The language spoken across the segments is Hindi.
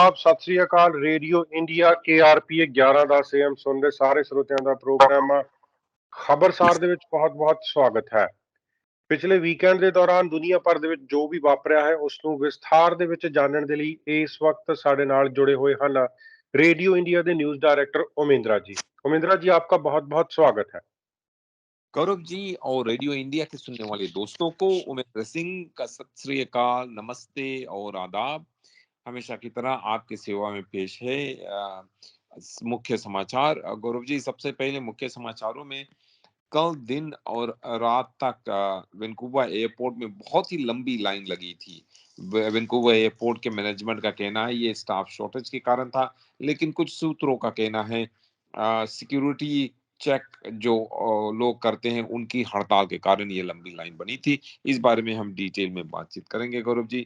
आदाब, सत श्री अकाल। रेडियो इंडिया KRP 1110 AM ਸੁਣਦੇ ਸਾਰੇ ਸਰੋਤਿਆਂ ਦਾ ਪ੍ਰੋਗਰਾਮ ਖਬਰਸਾਰ ਦੇ ਵਿੱਚ ਬਹੁਤ-ਬਹੁਤ ਸਵਾਗਤ ਹੈ। ਪਿਛਲੇ ਵੀਕਐਂਡ ਦੇ ਦੌਰਾਨ ਦੁਨੀਆ ਭਰ ਦੇ ਵਿੱਚ ਜੋ ਵੀ ਵਾਪਰਿਆ ਹੈ ਉਸ ਨੂੰ ਵਿਸਥਾਰ ਦੇ ਵਿੱਚ ਜਾਣਨ ਦੇ ਲਈ ਇਸ ਵਕਤ ਸਾਡੇ ਨਾਲ जुड़े हुए ਹਨ रेडियो इंडिया ਦੇ न्यूज डायरेक्टर ओमेंद्रा जी। ओमेंद्रा जी, आपका बहुत-बहुत स्वागत है। गौरव जी और रेडियो इंडिया के सुनने वाले दोस्तों को उमेंद्र सिंह का सत श्री अकाल, नमस्ते और आदाब। हमेशा की तरह आपकी सेवा में पेश है मुख्य समाचार। गौरव जी, सबसे पहले मुख्य समाचारों में कल दिन और रात तक वैंकूवर एयरपोर्ट में बहुत ही लंबी लाइन लगी थी। वैंकूवर एयरपोर्ट के मैनेजमेंट का कहना है ये स्टाफ शॉर्टेज के कारण था, लेकिन कुछ सूत्रों का कहना है सिक्योरिटी चेक जो लोग करते हैं उनकी हड़ताल के कारण ये लंबी लाइन बनी थी। इस बारे में हम डिटेल में बातचीत करेंगे गौरव जी।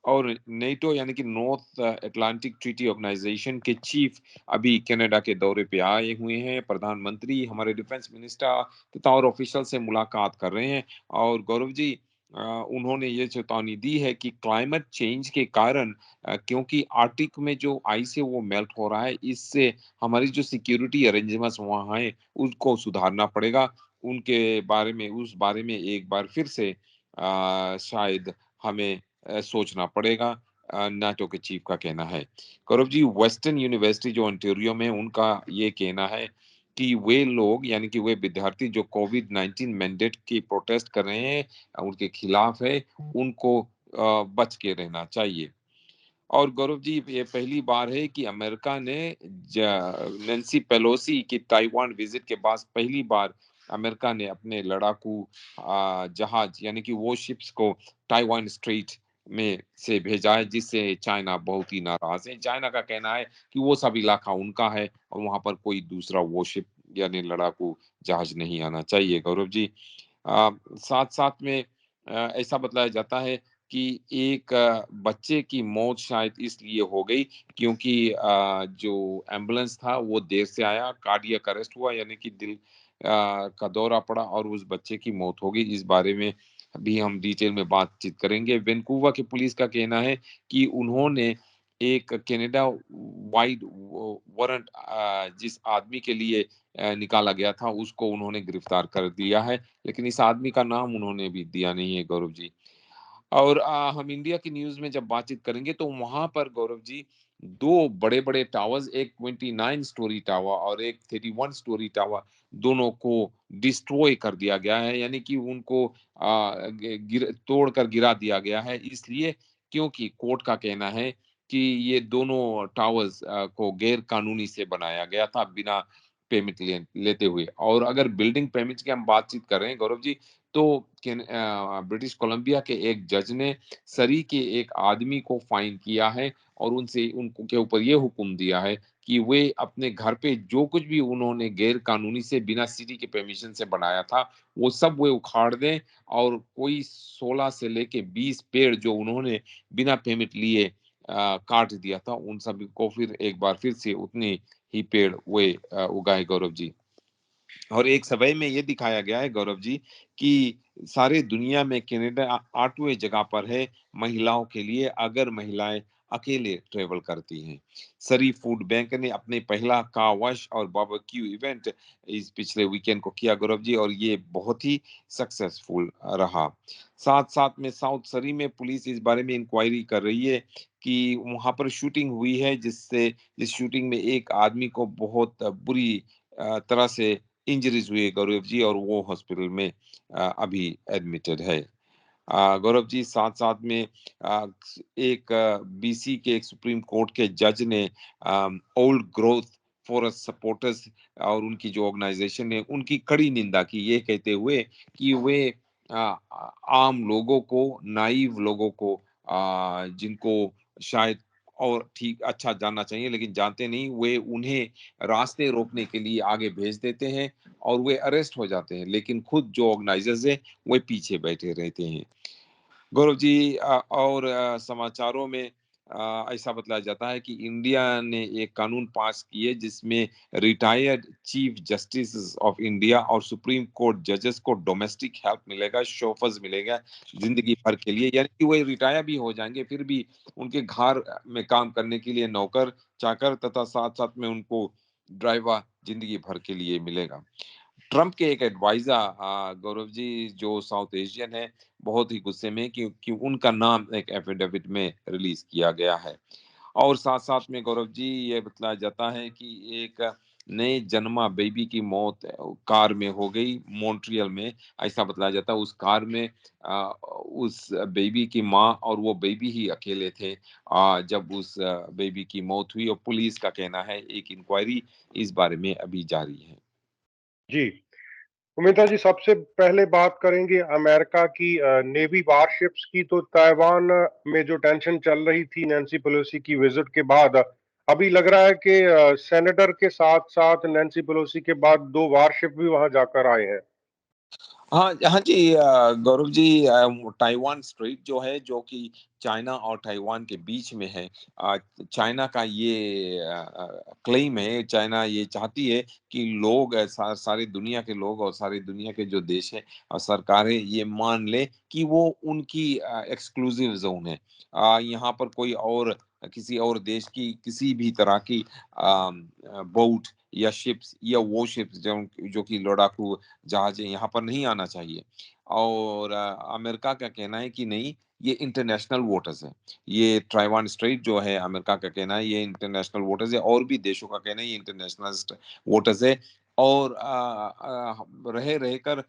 और नेटो यानी कि नॉर्थ अटलांटिक ट्रीटी ऑर्गेनाइजेशन के चीफ अभी कनाडा के दौरे पे आए हुए हैं। प्रधानमंत्री, हमारे डिफेंस मिनिस्टर तथा और ऑफिशियल से मुलाकात कर रहे हैं। और गौरव जी, उन्होंने ये चेतावनी दी है कि क्लाइमेट चेंज के कारण क्योंकि आर्टिक में जो आइस है वो मेल्ट हो रहा है, इससे हमारी जो सिक्योरिटी अरेंजमेंट्स वहाँ हैं उसको सुधारना पड़ेगा। उस बारे में एक बार फिर से शायद हमें सोचना पड़ेगा, नाटो के चीफ का कहना है। गौरव जी, वेस्टर्न यूनिवर्सिटी जो ओंटारियो में, उनका ये कहना है कि वे लोग यानी कि वे विद्यार्थी जो कोविड-19 मैंडेट की प्रोटेस्ट कर रहे हैं, उनके खिलाफ है, उनको बच के रहना चाहिए। और गौरव जी, ये पहली बार है कि अमेरिका ने नैन्सी पेलोसी की ताइवान विजिट के बाद पहली बार अमेरिका ने अपने लड़ाकू जहाज यानी कि वो शिप्स को ताइवान स्ट्रेट में से भेजा है, जिससे चाइना बहुत ही नाराज है। चाइना का कहना है कि वो सब इलाका उनका है और वहां पर कोई दूसरा वो शिप यानी लड़ाकू जहाज नहीं आना चाहिए। गौरव जी, साथ साथ में ऐसा बताया जाता है कि एक बच्चे की मौत शायद इसलिए हो गई क्योंकि जो एम्बुलेंस था वो देर से आया, कार्डियक अरेस्ट हुआ यानी कि दिल का दौरा पड़ा और उस बच्चे की मौत हो गई। इस बारे में भी हम डिटेल में बातचीत करेंगे। वैंकूवर की पुलिस का कहना है कि उन्होंने एक कनाडा वाइड वारंट जिस आदमी के लिए निकाला गया था उसको उन्होंने गिरफ्तार कर दिया है, लेकिन इस आदमी का नाम उन्होंने भी दिया नहीं है गौरव जी। और हम इंडिया की न्यूज में जब बातचीत करेंगे तो वहां पर गौरव जी दो बड़े-बड़े टावर्स, एक 29 स्टोरी टावर और एक 31 स्टोरी टावर, दोनों को डिस्ट्रॉय कर दिया गया है यानी कि उनको तोड़कर गिरा दिया गया है, इसलिए क्योंकि कोर्ट का कहना है कि ये दोनों टावर्स को गैर कानूनी से बनाया गया था बिना लेते हुए। और अगर बिल्डिंग परमिट की हम बातचीत कर रहे हैं गौरव जी, तो ब्रिटिश कोलंबिया के एक जज ने सरी के एक आदमी को फाइन किया है और उनसे उनको के ऊपर ये हुक्म दिया है कि वे अपने घर पे जो कुछ भी उन्होंने गैर कानूनी से बिना सिटी के परमिशन से बनाया था वो सब वे उखाड़ दें और कोई 16 से लेके 20 पेड़ जो उन्होंने बिना परमिट लिए काट दिया था उन सभी को फिर एक बार फिर से उतने ही पेड़ वे उगाए गौरव जी। और एक सर्वे में ये दिखाया गया है गौरव जी कि सारे दुनिया में कनाडा 8वें जगह पर है महिलाओं के लिए अगर महिलाएं अकेले ट्रेवल करती हैं। सरी फूड बैंक ने अपने पहला कार वॉश और बारबेक्यू इवेंट इस पिछले वीकेंड को किया गौरव जी और ये बहुत ही सक्सेसफुल रहा। साथ साथ में साउथ सरी में पुलिस इस बारे में इंक्वायरी कर रही है कि वहां पर शूटिंग हुई है जिस शूटिंग में एक आदमी को बहुत बुरी तरह से इंजरीज हुई है गौरव जी और वो हॉस्पिटल में अभी एडमिटेड है। गौरव जी, साथ साथ में एक BC के एक सुप्रीम कोर्ट के जज ने ओल्ड ग्रोथ फॉरेस्ट सपोर्टर्स और उनकी जो ऑर्गेनाइजेशन है उनकी कड़ी निंदा की, ये कहते हुए कि वे आम लोगों को, नाइव लोगों को जिनको शायद और ठीक अच्छा जानना चाहिए लेकिन जानते नहीं, वे उन्हें रास्ते रोकने के लिए आगे भेज देते हैं और वे अरेस्ट हो जाते हैं, लेकिन खुद जो ऑर्गेनाइजर्स हैं वे पीछे बैठे रहते हैं। गौरव जी, और समाचारों में ऐसा बतलाया जाता है कि इंडिया ने एक कानून पास किए जिसमें retired chief justice of India और सुप्रीम कोर्ट जजेस को डोमेस्टिक हेल्प मिलेगा, शोफर्स मिलेगा जिंदगी भर के लिए। यानी कि वो रिटायर भी हो जाएंगे, फिर भी उनके घर में काम करने के लिए नौकर चाकर तथा साथ साथ में उनको ड्राइवर जिंदगी भर के लिए मिलेगा। ट्रंप के एक एडवाइजर गौरव जी जो साउथ एशियन है, बहुत ही गुस्से में कि उनका नाम एक एफिडेविट में रिलीज किया गया है। और साथ साथ में गौरव जी ये बतलाया जाता है कि एक नए जन्मा बेबी की मौत कार में हो गई मॉन्ट्रियल में। ऐसा बतलाया जाता है उस कार में उस बेबी की माँ और वो बेबी ही अकेले थे जब उस बेबी की मौत हुई। और पुलिस का कहना है एक इंक्वायरी इस बारे में अभी जारी है। जी, उमेदा जी, सबसे पहले बात करेंगे अमेरिका की नेवी वारशिप्स की। तो ताइवान में जो टेंशन चल रही थी नैन्सी पेलोसी की विजिट के बाद, अभी लग रहा है कि सेनेटर के साथ साथ नैन्सी पेलोसी के बाद दो वारशिप भी वहां जाकर आए हैं। हाँ, हाँ जी गौरव जी ताइवान स्ट्रेट जो है जो कि चाइना और ताइवान के बीच में है। चाइना का ये क्लेम है, चाइना ये चाहती है कि लोग सारी दुनिया के लोग और सारी दुनिया के जो देश है और सरकारें ये मान ले कि वो उनकी एक्सक्लूसिव जोन है। यहाँ पर कोई और किसी और देश की किसी भी तरह की बोट या शिप्स या वो शिप्स जो कि लड़ाकू जहाज यहाँ पर नहीं आना चाहिए। और अमेरिका का कहना है कि नहीं, ये इंटरनेशनल वाटर्स है। ये ताइवान स्ट्रेट जो है, अमेरिका का कहना है ये इंटरनेशनल वाटर्स है, और भी देशों का कहना है ये इंटरनेशनल वाटर्स है। और रहे रहकर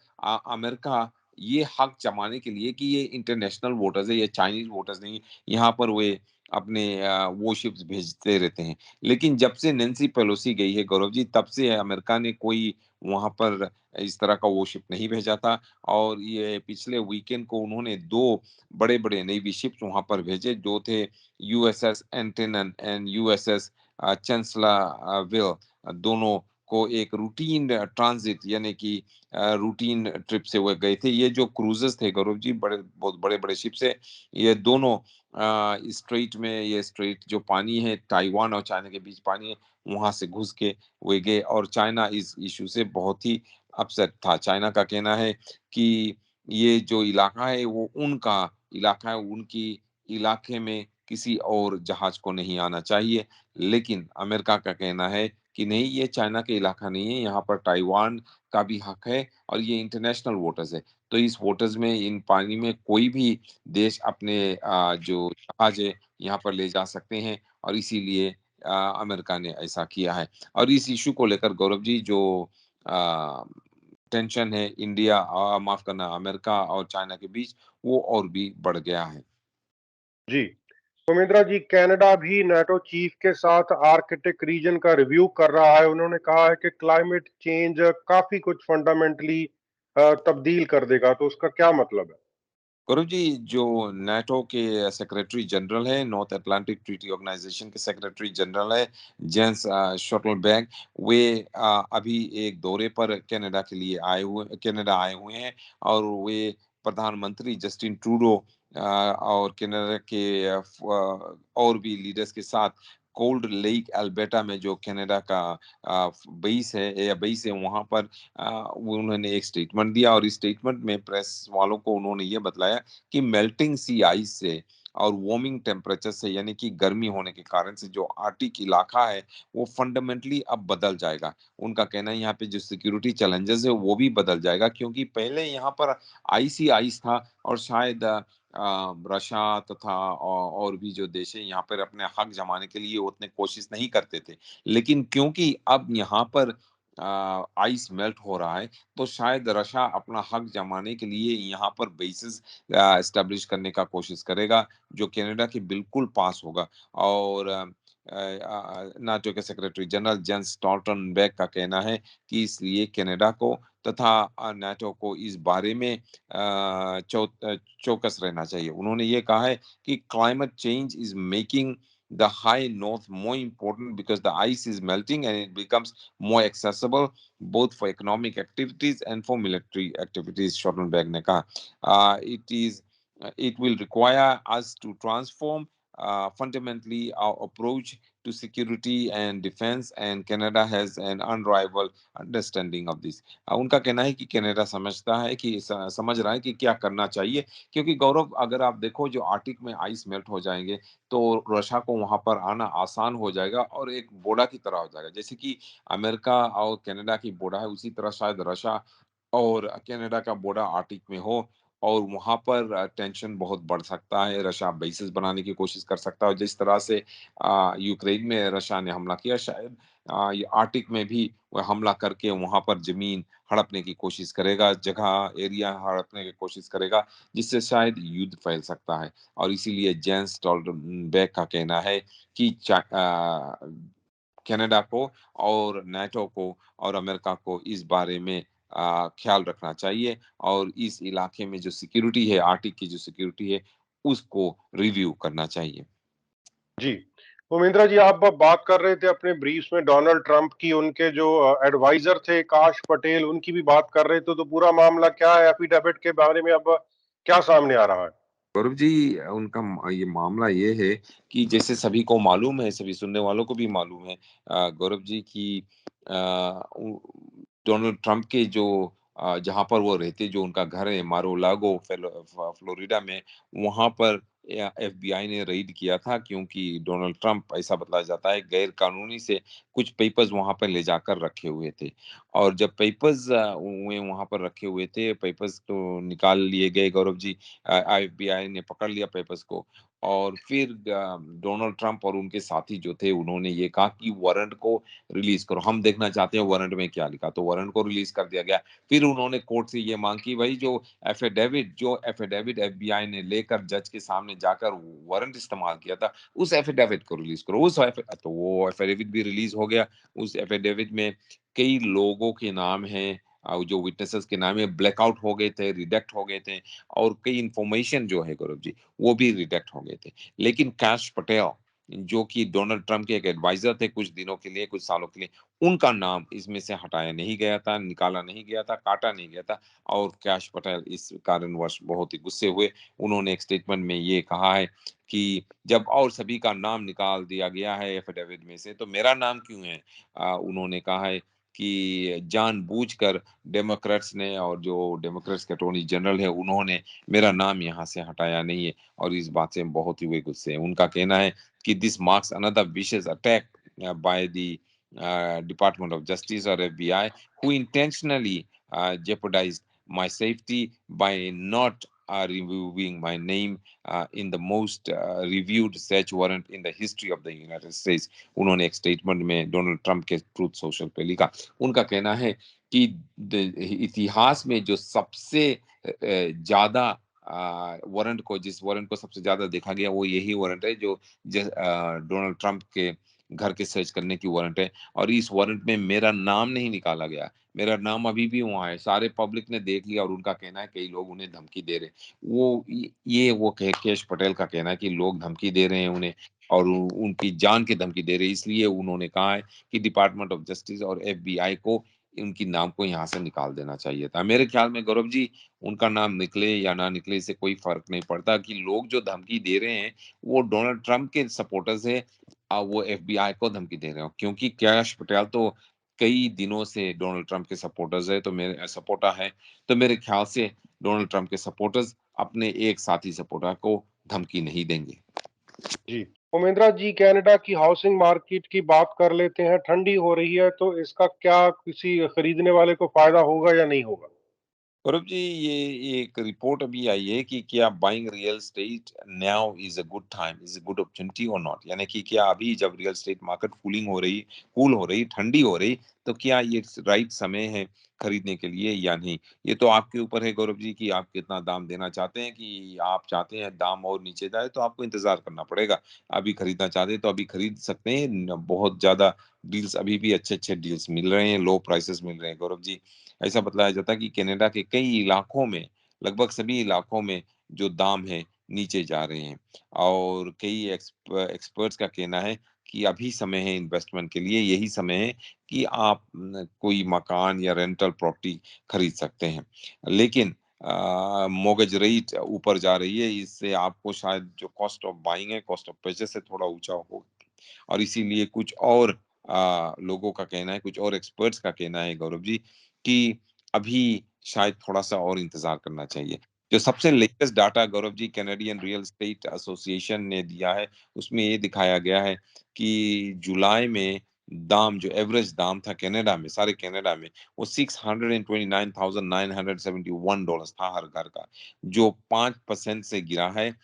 अमेरिका ये हक जमाने के लिए कि ये इंटरनेशनल वाटर्स है, ये चाइनीज वाटर्स नहीं, यहाँ पर वे अपने वो शिप्स भेजते रहते हैं। लेकिन जब से नैन्सी पेलोसी गई है गौरव जी, तब से अमेरिका ने कोई वहां पर इस तरह का वॉरशिप नहीं भेजा था। और ये पिछले वीकेंड को उन्होंने दो बड़े बड़े नेवी शिप्स वहां पर भेजे जो थे यूएसएस एंटेनन एंड यूएसएस चांसलरविल। दोनों को एक रूटीन ट्रांजिट यानी कि रूटीन ट्रिप से वो गए थे। ये जो क्रूजेस थे गौरव जी, बड़े बहुत बड़े बड़े शिप्स है ये दोनों। स्ट्रेट में ये स्ट्रेट जो पानी है ताइवान और चाइना के बीच पानी है, वहां से घुस के वे गए। और चाइना इस इशू से बहुत ही अपसेट था। चाइना का कहना है कि ये जो इलाका है वो उनका इलाका है, उनकी इलाके में किसी और जहाज को नहीं आना चाहिए। लेकिन अमेरिका का कहना है कि नहीं, ये चाइना के इलाका नहीं है, यहाँ पर ताइवान का भी हक है और ये इंटरनेशनल वाटर्स है। तो इस वाटर्स में इन पानी में कोई भी देश अपने जो जहाज है यहाँ पर ले जा सकते हैं। और इसीलिए अमेरिका ने ऐसा किया है। और इस इशू को लेकर गौरव जी जो अ, टेंशन है इंडिया माफ करना अमेरिका और चाइना के बीच, वो और भी बढ़ गया है। जी, सुमित्रा जी, कनाडा भी नाटो चीफ के साथ आर्कटिक रीजन का रिव्यू कर रहा है। उन्होंने कहा है कि क्लाइमेट चेंज काफी कुछ फंडामेंटली तब्दील कर देगा। तो उसका क्या मतलब है? गौरव जी जो नाटो के सेक्रेटरी जनरल है, नॉर्थ अटलांटिक ट्रीटी ऑर्गेनाइजेशन के सेक्रेटरी जनरल है जेंस स्टोल्टनबर्ग, वे अभी एक दौरे पर कनाडा आए हुए हैं। और वे प्रधानमंत्री जस्टिन ट्रूडो और कनाडा के और भी लीडर्स के साथ कोल्ड लेक अल्बर्टा में जो कनाडा का बेस है वहां पर वो उन्होंने एक स्टेटमेंट दिया। और इस स्टेटमेंट में प्रेस वालों को उन्होंने ये बतलाया कि मेल्टिंग सी आइस से और वार्मिंग टेम्परेचर से यानी कि गर्मी होने के कारण से जो आर्टिक इलाका है वो फंडामेंटली अब बदल जाएगा। उनका कहना है यहाँ पे जो सिक्योरिटी चैलेंजेस है वो भी बदल जाएगा, क्योंकि पहले यहाँ पर आइस ही आइस था। और शायद रशिया तथा और भी जो देश है यहाँ पर अपने हक जमाने के लिए उतने कोशिश नहीं करते थे। लेकिन क्योंकि अब यहाँ पर आइस मेल्ट हो रहा है, तो शायद रशिया अपना हक जमाने के लिए यहाँ पर बेसिस एस्टेब्लिश करने का कोशिश करेगा, जो कनाडा के बिल्कुल पास होगा। और नाटो के सेक्रेटरी जनरल जेंस स्टोल्टनबर्ग का कहना है कि इसलिए कनाडा को तथा नाटो को इस बारे में चौकस रहना चाहिए। उन्होंने ये कहा है कि climate change is making the high north more important because the ice is melting and it becomes more accessible both for economic activities and for military activities, Stoltenberg ने कहा। It will require us to transform fundamentally our approach to security and defense, and Canada has an unrivaled understanding of this. उनका कहना है कि कनाडा समझता है कि समझ रहा है कि क्या करना चाहिए, क्योंकि गौरव अगर आप देखो जो आर्टिक में आइस मेल्ट हो जाएंगे तो रशिया को वहां पर आना आसान हो जाएगा और एक बोड़ा की तरह हो जाएगा। जैसे कि अमेरिका और कनाडा की बोड़ा है, उसी तरह शायद रशिया और कनाडा का बॉर्डर आर्टिक में हो और वहां पर टेंशन बहुत बढ़ सकता है। रशिया बेसिस बनाने की कोशिश कर सकता है, जिस तरह से यूक्रेन में रशिया ने हमला किया, शायद ये आर्टिक में भी वह हमला करके वहां पर जमीन हड़पने की कोशिश करेगा, जगह एरिया हड़पने की कोशिश करेगा, जिससे शायद युद्ध फैल सकता है। और इसीलिए जेंस स्टोल्टनबर्ग का कहना है कि कनाडा को और नाटो को और अमेरिका को इस बारे में ख्याल रखना चाहिए और इस इलाके में जो सिक्योरिटी है, आर्टिक की जो सिक्योरिटी है, उसको रिव्यू करना चाहिए। जी। उमेंद्रा जी, आप बात कर रहे थे अपने ब्रीफ्स में डोनाल्ड ट्रंप की, उनके जो एडवाइजर थे काश पटेल, उनकी भी बात कर रहे थे, तो पूरा मामला क्या है? एफिडेविट के बारे में अब क्या सामने आ रहा है? गौरव जी, उनका ये मामला ये है कि जैसे सभी को मालूम है, सभी सुनने वालों को भी मालूम है गौरव जी की डोनाल्ड ट्रंप के जो जहां पर वो रहते, जो उनका घर है मारोलागो फ्लोरिडा में, वहां पर एफबीआई ने रेड किया था, क्योंकि डोनाल्ड ट्रंप, ऐसा बताया जाता है, गैर कानूनी से कुछ पेपर्स वहां पर ले जाकर रखे हुए थे। और जब पेपर्स वहां पर रखे हुए थे, पेपर्स तो निकाल लिए गए गौरव जी, एफबीआई ने पकड़ लिया पेपर्स को। और फिर डोनाल्ड ट्रंप और उनके साथी जो थे, उन्होंने ये कहा कि वारंट को रिलीज करो, हम देखना चाहते हैं वारंट में क्या लिखा। तो वारंट को रिलीज कर दिया गया। फिर उन्होंने कोर्ट से ये मांग की, भाई जो एफिडेविट एफबीआई ने लेकर जज के सामने जाकर वारंट इस्तेमाल किया था, उस एफिडेविट को रिलीज करो। तो वो एफिडेविट भी रिलीज हो गया। उस एफिडेविट में कई लोगों के नाम हैं, जो विटनेसेस के नाम है, ब्लैकआउट हो गए थे, रिडेक्ट हो गए थे, और कई इंफॉर्मेशन जो है गौरव जी, वो भी रिडेक्ट हो गए थे। लेकिन कैश पटेल, जो कि डोनाल्ड ट्रंप के एक एडवाइजर थे कुछ दिनों के लिए, कुछ सालों के लिए, उनका नाम इसमें से हटाया नहीं गया था, निकाला नहीं गया था, काटा नहीं गया था। और कैश पटेल इस कारणवश बहुत ही गुस्से हुए। उन्होंने एक स्टेटमेंट में ये कहा है कि जब और सभी का नाम निकाल दिया गया है एफिडेविट में से, तो मेरा नाम क्यों है? उन्होंने कहा है कि जानबूझकर डेमोक्रेट्स ने, और जो डेमोक्रेट्स के अटॉर्नी जनरल है, उन्होंने मेरा नाम यहाँ से हटाया नहीं है। और इस बात से बहुत ही वे गुस्से हैं। उनका कहना है कि this marks another vicious attack by the Department of Justice or FBI, who intentionally jeopardized my safety by not reviewing my name in the most reviewed search warrant in the history of the United States। उन्होंने एक स्टेटमेंट में डोनाल्ड ट्रंप के ट्रूथ सोशल पे लिखा। उनका कहना है कि इतिहास में जो सबसे ज्यादा वारंट को, जिस वारंट को सबसे ज्यादा देखा गया, वो यही वारंट है जो डोनाल्ड ट्रंप के घर के सर्च करने की वारंट है। और इस वारंट में मेरा नाम नहीं निकाला गया, मेरा नाम अभी भी वहां है। सारे पब्लिक ने देख लिया। और उनका कहना है कई लोग उन्हें धमकी दे रहे, वो केश पटेल का कहना है कि लोग धमकी दे रहे हैं उन्हें, और उनकी जान की धमकी दे रहे हैं। इसलिए उन्होंने कहा है कि डिपार्टमेंट ऑफ जस्टिस और एफबीआई को उनकी नाम को यहाँ से निकाल देना चाहिए था। मेरे ख्याल में गौरव जी, उनका नाम निकले या ना निकले, इससे कोई फर्क नहीं पड़ता, कि लोग जो धमकी दे रहे हैं वो डोनाल्ड ट्रंप के सपोर्टर्स है, वो एफबीआई को धमकी दे रहे हो। क्योंकि कैश पटेल तो कई दिनों से डोनाल्ड ट्रंप के सपोर्टर्स है, तो मेरे सपोर्टर है, तो मेरे ख्याल से डोनाल्ड ट्रंप के सपोर्टर्स अपने एक साथी सपोर्टर को धमकी नहीं देंगे। जी। उमेंद्रा जी, कनाडा की हाउसिंग मार्केट की बात कर लेते हैं। ठंडी हो रही है, तो इसका क्या किसी खरीदने वाले को फायदा होगा या नहीं होगा? गौरव जी, ये एक रिपोर्ट अभी आई है कि क्या buying real estate now is a good time, is a good opportunity और नॉट, यानी कि क्या अभी जब रियल एस्टेट मार्केट कूल हो रही, ठंडी हो रही, तो क्या ये राइट समय है खरीदने के लिए या नहीं। ये तो आपके ऊपर है गौरव जी कि आप कितना दाम देना चाहते हैं। कि आप चाहते हैं दाम और नीचे जाए, तो आपको इंतजार करना पड़ेगा। अभी खरीदना चाहते हैं तो अभी खरीद सकते हैं। बहुत ज्यादा डील्स, अभी भी अच्छे अच्छे डील्स मिल रहे हैं, लो प्राइसेस मिल रहे हैं गौरव जी। ऐसा बतलाया जाता है कि कनाडा के कई इलाकों में, लगभग सभी इलाकों में जो दाम है नीचे जा रहे हैं। और कई एक्सपर्ट्स का कहना है कि अभी समय है इन्वेस्टमेंट के लिए, यही समय है कि आप कोई मकान या रेंटल प्रॉपर्टी खरीद सकते हैं। लेकिन मॉर्गेज रेट ऊपर जा रही है, इससे आपको शायद जो कॉस्ट ऑफ बाइंग है, कॉस्ट ऑफ परचेस से थोड़ा ऊंचा हो, और इसीलिए कुछ और लोगों का कहना है, कुछ और एक्सपर्ट्स का कहना है गौरव जी कि अभी शायद थोड़ा सा और इंतजार करना चाहिए। जो सबसे latest data Gaurav ji Canadian real estate association ने दिया है, उसमें ये दिखाया गया है कि जुलाई में दाम, जो एवरेज दाम था कनाडा में, सारे कनाडा में, वो $629,971 था हर घर का, जो 5% से गिरा है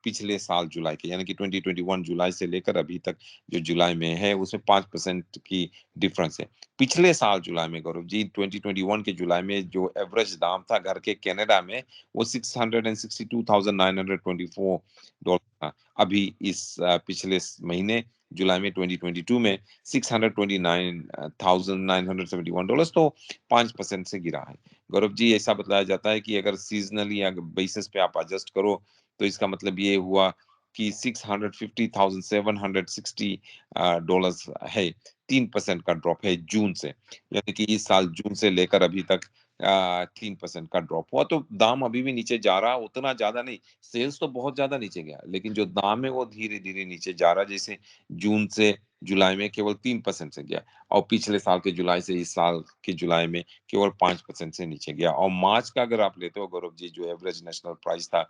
पिछले साल जुलाई के, यानी कि 2021 जुलाई से लेकर अभी तक जो जुलाई में है उसमें 5% की डिफरेंस है। पिछले साल जुलाई में गौरव जी 2021 के जुलाई में जो एवरेज दाम था घर के कनाडा में वो $662,924 था। अभी इस पिछले महीने जुलाई में 2022 में $629,971, तो 5% से गिरा है। गौरव जी ऐसा बताया जाता है कि अगर सीजनली बेसिस पे आप एडजस्ट करो तो इसका मतलब ये हुआ कि $650,760 है, 3% का ड्रॉप है जून से, यानी कि इस साल जून से लेकर अभी तक 3% का ड्रॉप हुआ। तो दाम अभी भी नीचे जा रहा, उतना ज्यादा नहीं, सेल्स तो बहुत ज्यादा नीचे गया, लेकिन जो दाम है वो धीरे धीरे नीचे जा रहा, जैसे जून से जुलाई में केवल 3% से गया, और पिछले साल के जुलाई से इस साल के जुलाई में केवल 5% से नीचे गया। और मार्च का अगर आप लेते हो गौरव जी, जो एवरेज नेशनल प्राइस था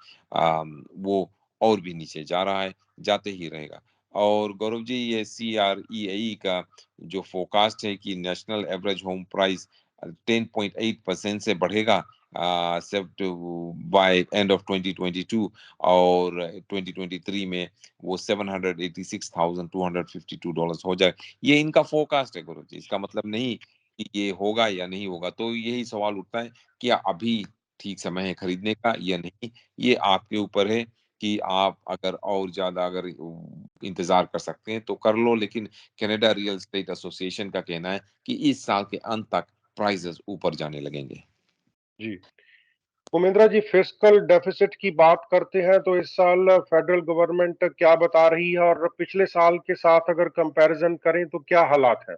वो और भी नीचे जा रहा है, जाते ही रहेगा। और गौरव जी ये CREAE का जो फोरकास्ट है कि नेशनल एवरेज होम प्राइस 10.8% से बढ़ेगा बाय एंड ऑफ 2022, और 2023 में वो $786,252 हो जाए। ये इनका फोरकास्ट है गौरव जी, इसका मतलब नहीं कि ये होगा या नहीं होगा। तो यही सवाल उठता है कि अभी ठीक समय है खरीदने का या नहीं, ये आपके ऊपर है कि आप अगर और ज्यादा अगर इंतजार कर सकते हैं तो कर लो, लेकिन कनाडा रियल एस्टेट एसोसिएशन का कहना है कि इस साल के अंत तक प्राइसेस ऊपर जाने लगेंगे। जी। उमेंद्रा जी, फिस्कल डेफिसिट की बात करते हैं तो इस साल फेडरल गवर्नमेंट क्या बता रही है, और पिछले साल के साथ अगर कंपैरिजन करें तो क्या हालात है?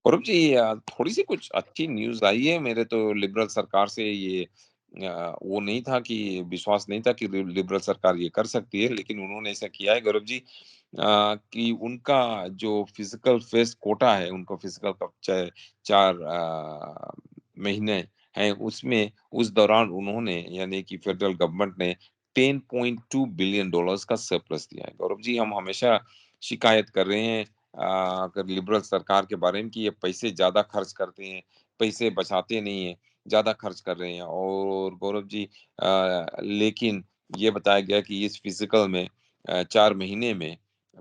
गौरव जी थोड़ी सी कुछ अच्छी न्यूज आई है। मेरे तो लिबरल सरकार से ये वो नहीं था कि विश्वास नहीं था कि लिबरल सरकार ये कर सकती है, लेकिन उन्होंने ऐसा किया है गौरव जी कि उनका जो फिजिकल फेस्ट कोटा है, उनको फिजिकल का 4 महीने हैं, उसमें उस दौरान उन्होंने, यानी कि फेडरल गवर्नमेंट ने $10.2 बिलियन का सरप्लस दिया है। गौरव जी हम हमेशा शिकायत कर रहे हैं अगर लिबरल सरकार के बारे में कि ये पैसे ज्यादा खर्च करते हैं, पैसे बचाते नहीं है, ज्यादा खर्च कर रहे हैं। और गौरव जी लेकिन ये बताया गया कि इस फिजिकल में 4 महीने में,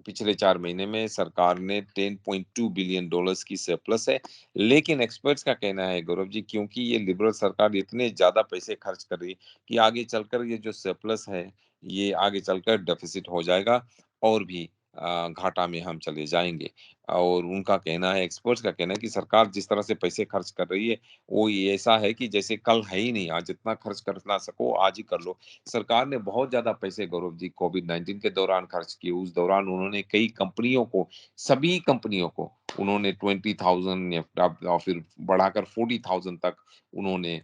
पिछले 4 महीने में सरकार ने $10.2 बिलियन की सरप्लस है। लेकिन एक्सपर्ट्स का कहना है गौरव जी, क्योंकि ये लिबरल सरकार इतने ज्यादा पैसे खर्च कर रही है कि आगे चलकर ये जो सरप्लस है ये आगे चलकर डेफिसिट हो जाएगा, और भी घाटा में हम चले जाएंगे। और उनका कहना है, एक्सपर्ट्स का कहना है कि सरकार जिस तरह से पैसे खर्च कर रही है वो ये ऐसा है कि जैसे कल है ही नहीं, आज जितना खर्च करना सको आज ही कर लो। सरकार ने बहुत ज्यादा पैसे गौरव जी कोविड-19 के दौरान खर्च किए। उस दौरान उन्होंने कई कंपनियों को, सभी कंपनियों को उन्होंने 20,000 या फिर बढ़ाकर 40,000 तक उन्होंने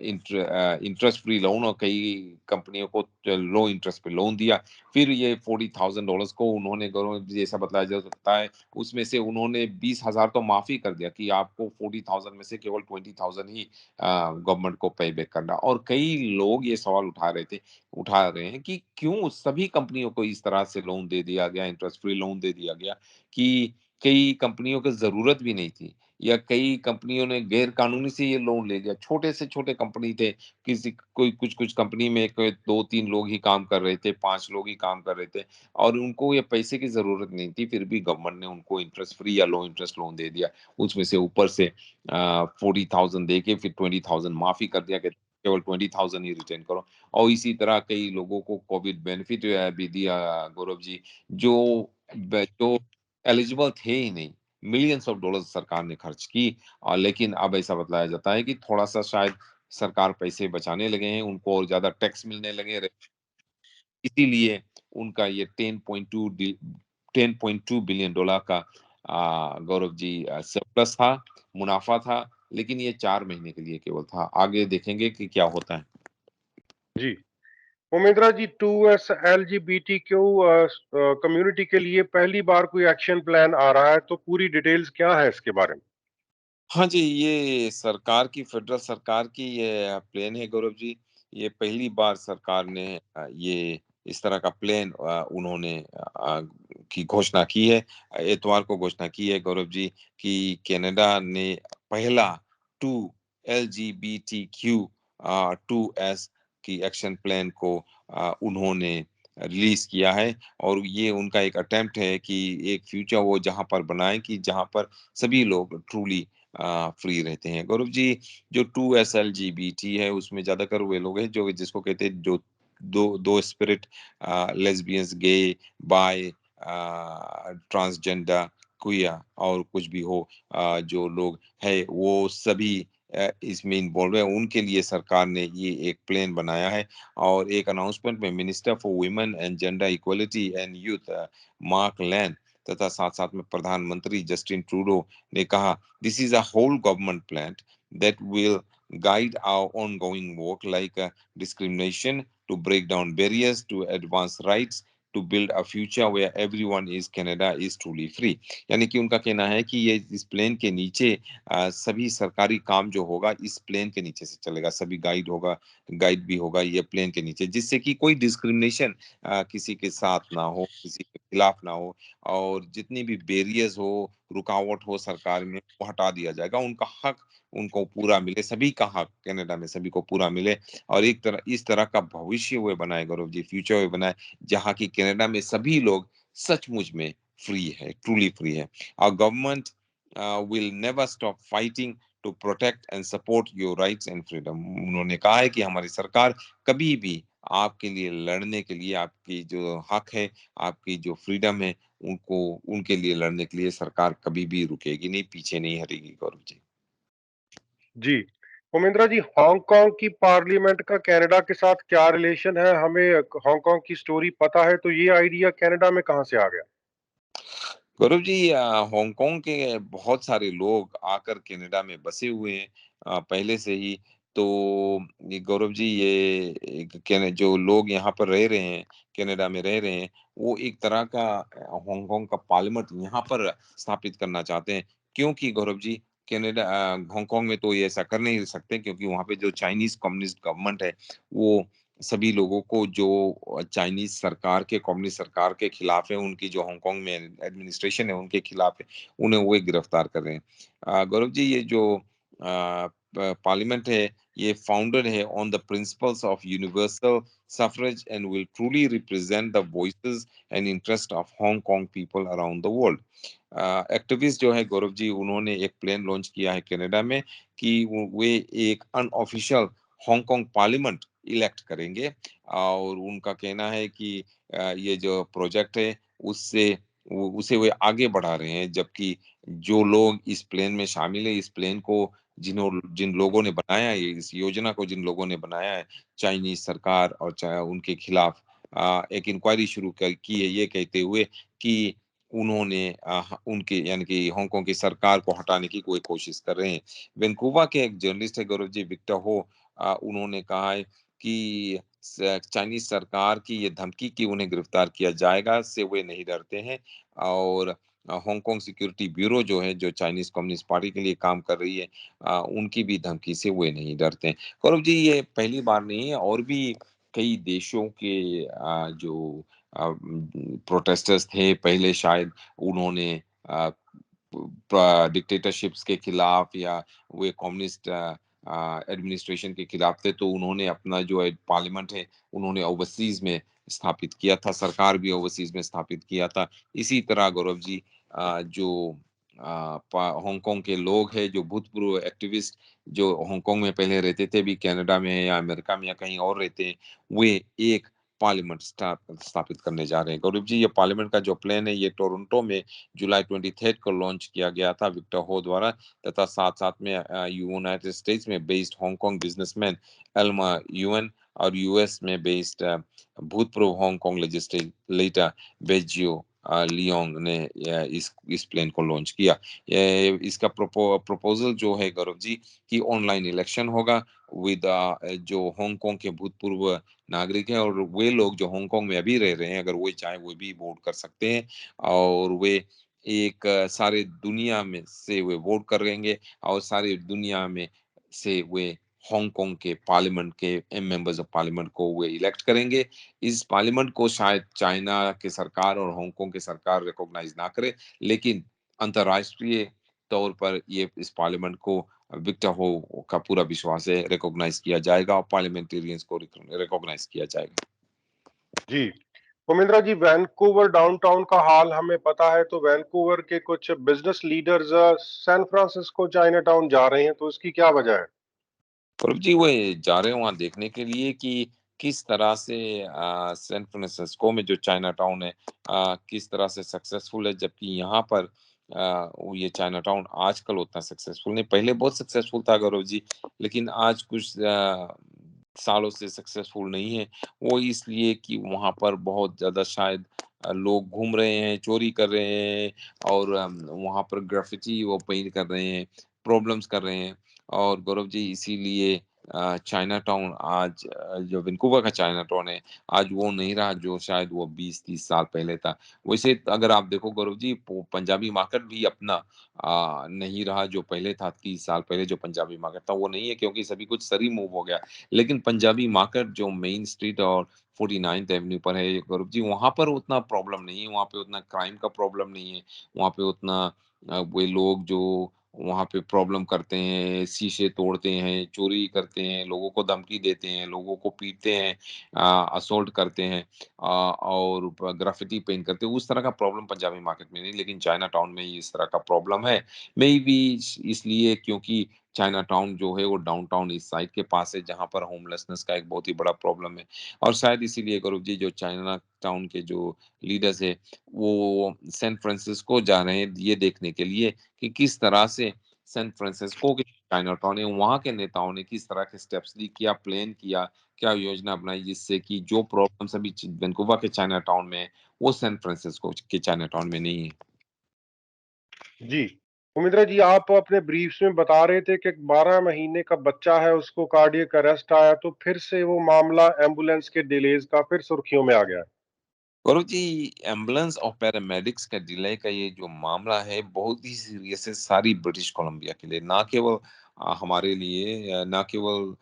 इंटरेस्ट फ्री लोन, और कई कंपनियों को लो इंटरेस्ट पे लोन दिया। फिर ये $40,000 को उन्होंने गवर्नमेंट जैसा बताया जा सकता है, उसमें से उन्होंने 20,000 तो माफी कर दिया कि आपको 40,000 में से केवल 20,000 ही गवर्नमेंट को पे बैक करना। और कई लोग ये सवाल उठा रहे हैं कि क्यों सभी कंपनियों को इस तरह से लोन दे दिया गया, इंटरेस्ट फ्री लोन दे दिया गया, कि कई कंपनियों को जरूरत भी नहीं थी, या कई कंपनियों ने गैर कानूनी से ये लोन ले लिया। छोटे से छोटे कंपनी थे, किसी कोई कुछ कुछ कंपनी में कोई 2-3 लोग ही काम कर रहे थे, 5 लोग ही काम कर रहे थे, और उनको ये पैसे की ज़रूरत नहीं थी, फिर भी गवर्नमेंट ने उनको इंटरेस्ट फ्री या लो इंटरेस्ट लोन दे दिया। उसमें से ऊपर से 40,000 दे के फिर 20,000 माफ़ी कर दिया कि केवल 20,000 ही रिटर्न करो। और इसी तरह कई लोगों को कोविड बेनिफिट भी दिया गौरव जी, जो एलिजिबल थे ही नहीं। मिलियंस ऑफ डॉलर्स सरकार ने खर्च की, लेकिन अब ऐसा बताया जाता है कि थोड़ा-सा शायद सरकार पैसे बचाने लगे हैं, उनको और ज़्यादा टैक्स मिलने लगे, इसीलिए उनका ये 10.2 बिलियन डॉलर का गौरव जी सरप्लस था, मुनाफा था। लेकिन ये 4 महीने के लिए केवल था। आगे देखेंगे कि क्या होता है। जी। उमेंद्रा जी, 2S LGBTQ कम्युनिटी के लिए पहली बार कोई एक्शन प्लान आ रहा है, तो पूरी डिटेल्स क्या है इसके बारे में? हाँ जी, ये सरकार की फेडरल सरकार की ये प्लान है गौरव जी। ये पहली बार सरकार ने ये इस तरह का प्लान उन्होंने की घोषणा की है। इतवार को घोषणा की है गौरव जी कि कनाडा ने पहला 2 LGBTQ 2S की एक्शन प्लान को उन्होंने रिलीज़ किया है और ये उनका एक अटेम्प्ट है कि एक फ्यूचर वो जहाँ पर बनाएँ कि जहाँ पर सभी लोग ट्रूली फ्री रहते हैं। गौरव जी, जो 2SLGBT है उसमें ज़्यादातर वे लोग हैं जो जिसको कहते हैं जो दो स्पिरिट लेस्बियंस, गे, बाय ट्रांसजेंडर, क्वियर और कुछ भी हो जो लोग हैं वो सभी इसमें इन्वॉल्व है। उनके लिए सरकार ने ये एक प्लान बनाया है और एक अनाउंसमेंट में minister for women and gender equality and youth Mark Lan तथा साथ-साथ में प्रधानमंत्री जस्टिन ट्रूडो ने कहा this is a whole government plan that will guide our ongoing work like discrimination to break down barriers to advance rights to build a future where everyone is Canada is truly free। यानी कि उनका कहना है कि ये इस प्लेन के नीचे सभी सरकारी काम जो होगा इस प्लेन के नीचे से चलेगा, सभी गाइड भी होगा ये प्लेन के नीचे जिससे कि कोई डिस्क्रिमिनेशन किसी के साथ ना हो, किसी के खिलाफ ना हो और जितनी भी बैरियर्स हो, रुकावट हो सरकार में, वो हटा दिया जाएगा। उनका हक उनको पूरा मिले, सभी का हक कनाडा में सभी को पूरा मिले और एक तरह इस तरह का भविष्य वे बनाए गौरव जी, फ्यूचर वे बनाए, जहाँ की कनाडा में सभी लोग सचमुच में फ्री है, ट्रूली फ्री है। Our government will never stop fighting to protect and support your rights and freedom। उन्होंने कहा है कि हमारी सरकार कभी भी आपके लिए लड़ने के लिए आपकी जो हक है, आपकी जो फ्रीडम है, उनको उनके लिए लड़ने के लिए सरकार कभी भी रुकेगी नहीं, पीछे नहीं हटेगी गौरव जी। जी। उमेंद्रा जी, हांगकांग की पार्लियामेंट का कनाडा के साथ क्या रिलेशन है? हमें हांगकांग की स्टोरी पता है, तो ये आइडिया कनाडा में कहाँ से आ गया? गौरव जी हांगकांग के बहुत सारे लोग आकर कनाडा में बसे हुए हैं पहले से ही। तो ये गौरव जी ये जो लोग यहाँ पर रह रहे हैं, कनाडा में रह रहे हैं, वो एक तरह का हांगकांग का पार्लियामेंट यहाँ पर स्थापित करना चाहते हैं। क्योंकि गौरव जी हांगकांग में तो ये ऐसा कर नहीं सकते क्योंकि वहाँ पे जो चाइनीज कम्युनिस्ट गवर्नमेंट है, वो सभी लोगों को जो चाइनीज सरकार के कम्युनिस्ट सरकार के खिलाफ है, उनकी जो हांगकांग में एडमिनिस्ट्रेशन है उनके खिलाफ है, उन्हें वो गिरफ्तार कर रहे हैं। गौरव जी ये जो पार्लियामेंट है ये फाउंडेड है on the principles of universal suffrage and will truly represent the voices and interest of Hong Kong people around the world. Activist जो है गौरव जी उन्होंने एक प्लान लॉन्च किया है कनाडा में कि वे एक अनऑफिशियल हांगकांग पार्लियामेंट इलेक्ट करेंगे और उनका कहना है कि ये जो प्रोजेक्ट है उससे उसे वे आगे बढ़ा रहे हैं जबकि जो लोग इस प्लेन में शामिल है इस प्लेन को जिन लोगों ने बनाया है इस योजना को जिन लोगों ने बनाया है चाइनीज सरकार और उनके खिलाफ एक इंक्वायरी की है ये कहते हुए कि उन्होंने उनके यानी कि हांगकांग की सरकार को हटाने की कोई कोशिश कर रहे हैं। वैंकूवर के एक जर्नलिस्ट है गौरव जी विक्टर हो उन्होंने कहा है कि चाइनीज सरकार की ये धमकी कि उन्हें गिरफ्तार किया जाएगा से वे नहीं डरते हैं और हांगकांग सिक्योरिटी ब्यूरो जो है जो चाइनीज कम्युनिस्ट पार्टी के लिए काम कर रही है उनकी भी धमकी से वे नहीं डरते हैं। गौरव जी ये पहली बार नहीं है और भी कई देशों के जो प्रोटेस्टर्स थे पहले शायद उन्होंने डिक्टेटरशिप्स के खिलाफ या वे कम्युनिस्ट एडमिनिस्ट्रेशन के खिलाफ थे तो उन्होंने अपना जो है पार्लियामेंट है उन्होंने ओवरसीज में स्थापित किया था सरकार भी ओवरसीज में स्थापित किया था। इसी तरह गौरव जी जो हांगकांग के लोग हैं जो भूतपूर्व एक्टिविस्ट जो हांगकांग में पहले रहते थे भी कनाडा में या अमेरिका में या कहीं और रहते हैं वे एक पार्लियामेंट स्थापित करने जा रहे हैं। गौरव जी ये पार्लियामेंट का जो प्लान है ये टोरंटो में जुलाई 23 को लॉन्च किया गया था विक्टर हो द्वारा तथा साथ साथ में यूनाइटेड स्टेट्स में based Hong Kong businessman Elma UN और यूएस में बेस्ड भूतपूर्व हांगकांग लेजिस्लेटर बेजियो लियोंग ने इस प्लेन को लॉन्च किया। इसका प्रपोजल जो है गौरव जी कि ऑनलाइन इलेक्शन होगा विद जो हांगकांग के भूतपूर्व नागरिक हैं और वे लोग जो हांगकांग में अभी रह रहे हैं, अगर वो चाहे वो भी वोट कर सकते हैं और वे एक सारे दुनिया में से वे वोट करेंगे और सारी दुनिया में से वे हांगकांग के पार्लियामेंट के मेंबर्स ऑफ पार्लियामेंट को वे इलेक्ट करेंगे। इस पार्लियामेंट को शायद चाइना की सरकार और हांगकांग की सरकार रिकॉग्नाइज ना करे, लेकिन अंतर्राष्ट्रीय तौर पर ये इस पार्लियामेंट को विक्टर हो का पूरा विश्वास है रिकॉग्नाइज किया जाएगा और पार्लियामेंटेरियंस को रिकॉग्नाइज किया जाएगा। जी, उमिंद्रा जी, वैंकूवर डाउनटाउन का हाल हमें पता है, तो वैंकूवर के कुछ बिजनेस लीडर्स सैन फ्रांसिस्को चाइनाटाउन जा रहे हैं, तो इसकी क्या वजह है? सौरभ जी वो जा रहे हैं वहां देखने के लिए कि किस तरह से सैन फ्रांसिस्को में जो चाइना टाउन है किस तरह से सक्सेसफुल है, जबकि यहाँ पर ये चाइना टाउन आजकल उतना सक्सेसफुल नहीं, पहले बहुत सक्सेसफुल था गौरव जी, लेकिन आज कुछ सालों से सक्सेसफुल नहीं है। वो इसलिए कि वहां पर बहुत ज्यादा शायद लोग घूम रहे हैं, चोरी कर रहे हैं और वहां पर ग्राफिटी वो पेंट कर रहे हैं, प्रॉब्लम्स कर रहे हैं। और गौरव जी इसीलिए चाइना टाउन आज जो वैंकूवर का चाइना टाउन है आज वो नहीं रहा जो शायद वो 20-30 साल पहले था। वैसे अगर आप देखो गौरव जी पंजाबी मार्केट भी अपना नहीं रहा जो पहले था, 30 साल पहले जो पंजाबी मार्केट था वो नहीं है क्योंकि सभी कुछ सरी मूव हो गया। लेकिन पंजाबी मार्केट जो मेन स्ट्रीट और 49th एवेन्यू पर है गौरव जी, वहां पर उतना प्रॉब्लम नहीं है, वहां पे उतना क्राइम का प्रॉब्लम नहीं है, वहां पे उतना वे लोग जो वहाँ पे प्रॉब्लम करते हैं, शीशे तोड़ते हैं, चोरी करते हैं, लोगों को धमकी देते हैं, लोगों को पीटते हैं, असॉल्ट करते हैं और ग्राफिटी पेंट करते हैं, उस तरह का प्रॉब्लम पंजाबी मार्केट में नहीं, लेकिन चाइना टाउन में ही इस तरह का प्रॉब्लम है। मे बी इसलिए क्योंकि चाइना टाउन जो है वो डाउनटाउन इस साइड के पास है जहाँ पर होमलेसनेस का एक बहुत ही बड़ा प्रॉब्लम है और शायद इसीलिए गौरव जी जो चाइना टाउन के जो लीडर्स है वो सैन फ्रांसिस्को जा रहे हैं ये देखने के लिए कि किस तरह से सैन फ्रांसिस्को के चाइनाटाउन है वहाँ के नेताओं ने किस तरह के स्टेप्स ली, क्या प्लान किया, क्या योजना बनाई जिससे कि जो प्रॉब्लम्स अभी वैंकूवर के चाइनाटाउन में है वो सैन फ्रांसिस्को के चाइनाटाउन में नहीं है। जी, उमिंद्रा जी, आप अपने ब्रीफ्स में बता रहे थे कि 12 महीने का बच्चा है, उसको कार्डियक अरेस्ट आया, तो फिर से वो मामला एम्बुलेंस के डिलेज का फिर सुर्खियों में आ गया है। गौरव जी एम्बुलेंस और पैरामेडिक्स का डिले का ये जो मामला है बहुत ही सीरियस है सारी ब्रिटिश कोलंबिया के लिए, ना केवल हमारे लिए ना केवल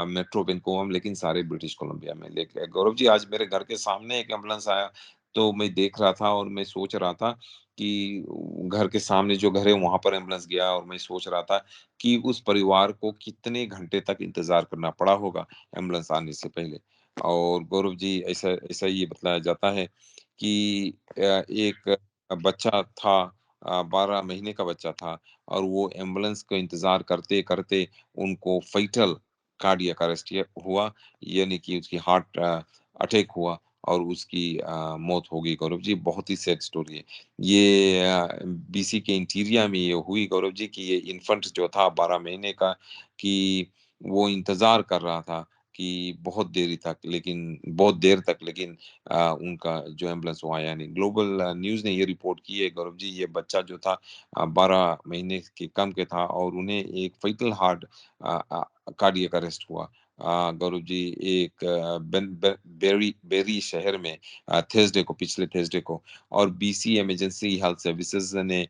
मेट्रो वैंकूवर में लेकिन सारे ब्रिटिश कोलंबिया में। लेकिन गौरव जी आज मेरे घर के सामने एक एम्बुलेंस आया तो मैं देख रहा था और मैं सोच रहा था कि घर के सामने जो घर है वहां पर एम्बुलेंस गया और मैं सोच रहा था कि उस परिवार को कितने घंटे तक इंतजार करना पड़ा होगा एम्बुलेंस आने से पहले। और गौरव जी ऐसा ऐसा ये बतलाया जाता है कि एक बच्चा था, 12 महीने का बच्चा था और वो एम्बुलेंस का इंतजार करते करते उनको फैटल कार्डियक अरेस्ट हुआ, यानी कि उसकी हार्ट अटैक हुआ और उसकी मौत हो गई। गौरव जी बहुत ही सैड स्टोरी है ये, बीसी के इंटीरिया में ये हुई गौरव जी कि ये इन्फेंट जो था 12 महीने का कि वो इंतजार कर रहा था कि बहुत देर तक लेकिन उनका जो एम्बुलेंस वो आया नहीं। ग्लोबल न्यूज़ ने ये रिपोर्ट की है गौरव जी ये बच्चा जो था 12 महीने के कम के था और उन्हें एक फैटल हार्ट कार्डियक अरेस्ट हुआ। गौरव जी एक बेरी शहर में थर्सडे को पिछले थर्सडे को और बीसी इमरजेंसी हेल्थ सर्विसेज ने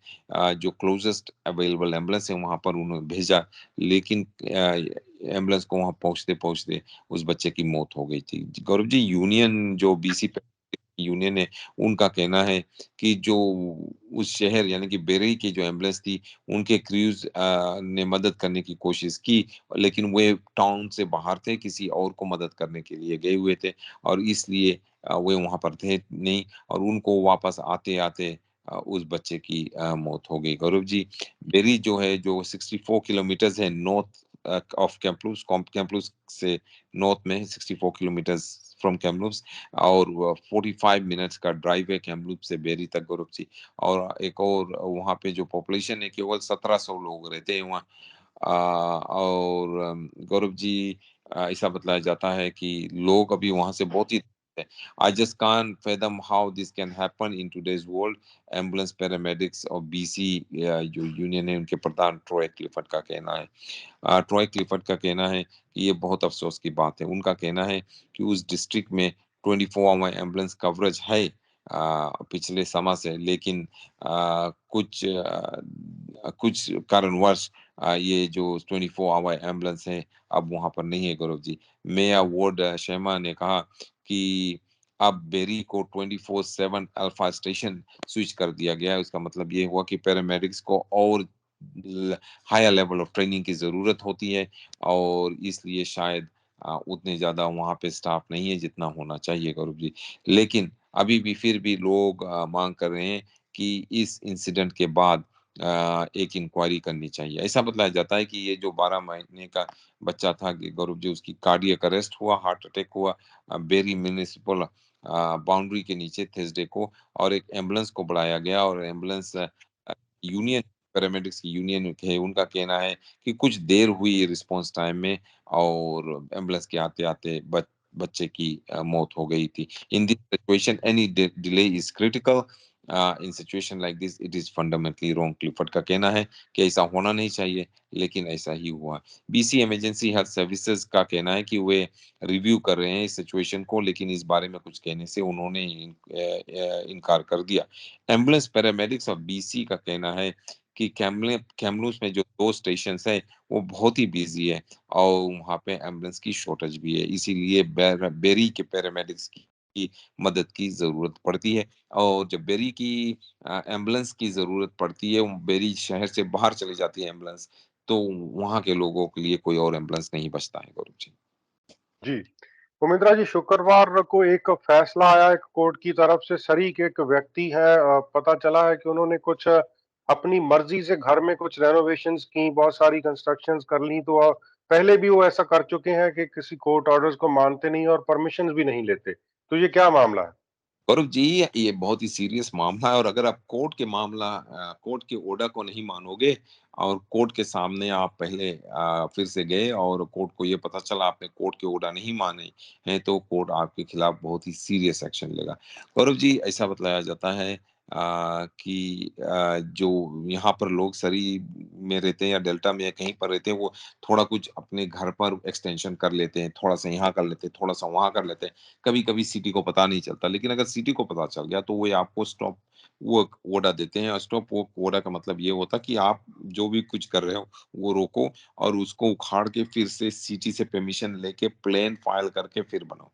जो क्लोजेस्ट अवेलेबल एम्बुलेंस है वहां पर उन्हें भेजा, लेकिन एम्बुलेंस को वहां पहुंचते पहुंचते उस बच्चे की मौत हो गई थी। गौरव जी यूनियन जो बीसी यूनियन है उनका कहना है कि जो उस शहर यानी कि बेरई की जो एम्बुलेंस थी उनके क्रूज ने मदद करने की कोशिश की, लेकिन वे टाउन से बाहर थे किसी और को मदद करने के लिए गए हुए थे और इसलिए वे वहां पर थे नहीं और उनको वापस आते आते उस बच्चे की मौत हो गई। गौरव जी बेरी जो है जो 64 किलोमीटर है नॉर्थ ऑफ कैम्पलूस, कैम्पलूस से नॉर्थ में 64 किलोमीटर फ्रॉम कैम्पलूस और 45 मिनट्स का ड्राइव है कैम्पलूस से बेरी तक गौरव जी। और एक और वहाँ पे जो पॉपुलेशन है केवल 1700 लोग रहते हैं वहाँ। और गौरव जी ऐसा बतलाया जाता है कि लोग अभी वहां से बहुत ही है। I just can't fathom how this can happen in today's world. Ambulance paramedics और बीसी जो यूनियन है उनके प्रधान ट्रॉय क्लिफर्ड का कहना है। ट्रॉय क्लिफर्ड का कहना है कि ये बहुत अफसोस की बात है। उनका कहना है कि उस डिस्ट्रिक्ट में 24 आवर एम्बुलेंस कवरेज है पिछले समय से, लेकिन कुछ कारणवश ये जो 24 आवर एम्बुलेंस है अब वहां पर नहीं है। गौरव जी, मेयर वार्ड शर्मा ने कहा कि अब बेरी को 24/7 अल्फा स्टेशन स्विच कर दिया गया है। उसका मतलब ये हुआ कि पैरामेडिक्स को और हायर लेवल ऑफ ट्रेनिंग की जरूरत होती है और इसलिए शायद उतने ज्यादा वहां पे स्टाफ नहीं है जितना होना चाहिए। गौरव जी, लेकिन अभी भी फिर भी लोग मांग कर रहे हैं कि इस इंसिडेंट के बाद एक इंक्वायरी करनी चाहिए। ऐसा बताया जाता है कि ये जो 12 महीने का बच्चा था कि गौरव जी, उसकी कार्डियक अरेस्ट हुआ, हार्ट अटैक हुआ बेरी म्युनिसिपल बाउंड्री के नीचे थर्सडे को, और एक एम्बुलेंस को बुलाया गया और एम्बुलेंस यूनियन पैरामेडिक्स की यूनियन है, उनका कहना है कि कुछ देर हुई रिस्पांस टाइम में और एम्बुलेंस के आते-आते बच्चे की मौत हो गई थी। In this situation any delay is critical. In situation like this it is fundamentally wrong. Clifford का कहना है कि ऐसा होना नहीं चाहिए, लेकिन ऐसा ही हुआ। बीसी इमरजेंसी हेल्थ सर्विसेज का कहना है कि वे रिव्यू कर रहे हैं इस सिचुएशन को, लेकिन इस बारे में कुछ कहने से उन्होंने इनकार कर दिया। एम्बुलेंस पैरामेडिक्स और बीसी का कहना है कि कैमलूस में जो 2 स्टेशंस है वो बहुत ही बिजी है और वहाँ पे एम्बुलेंस की शॉर्टेज भी है, इसीलिए बेरी के पैरामेडिक्स की मदद की जरूरत पड़ती है। और जब बेरी की एम्बुलेंस की जरूरत पड़ती है, बेरी शहर से बाहर चली जाती है एम्बुलेंस, तो वहाँ के लोगों के लिए कोई और एम्बुलेंस नहीं बचता है। गौरव जी, जी, उमिंद्रा जी, शुक्रवार को एक फैसला आया एक कोर्ट की तरफ से। शरीक एक व्यक्ति है, पता चला है कि उन्होंने कुछ अपनी मर्जी से घर में कुछ रेनोवेशंस की, बहुत सारी कंस्ट्रक्शंस कर ली। तो पहले भी वो ऐसा कर चुके हैं कि किसी कोर्ट ऑर्डर्स को मानते नहीं और परमिशंस भी नहीं लेते। तो ये क्या मामला है? गौरव जी, ये बहुत ही सीरियस मामला है और अगर आप कोर्ट के ऑर्डर को नहीं मानोगे और कोर्ट के सामने आप पहले फिर से गए और कोर्ट को ये पता चला आपने कोर्ट के ऑर्डर नहीं माने हैं, तो कोर्ट आपके खिलाफ बहुत ही सीरियस एक्शन लेगा। गौरव जी, ऐसा बतलाया जाता है कि जो यहाँ पर लोग सरी में रहते हैं या डेल्टा में या कहीं पर रहते हैं, वो थोड़ा कुछ अपने घर पर एक्सटेंशन कर लेते हैं, थोड़ा सा यहाँ कर लेते हैं, थोड़ा सा वहां कर लेते हैं। कभी-कभी सिटी को पता नहीं चलता, लेकिन अगर सिटी को पता चल गया तो वो आपको स्टॉप वर्क ऑर्डर देते हैं। और स्टॉप वर्क ऑर्डर का मतलब ये होता है कि आप जो भी कुछ कर रहे हो वो रोको और उसको उखाड़ के फिर से सिटी से परमिशन लेके प्लान फाइल करके फिर बनाओ।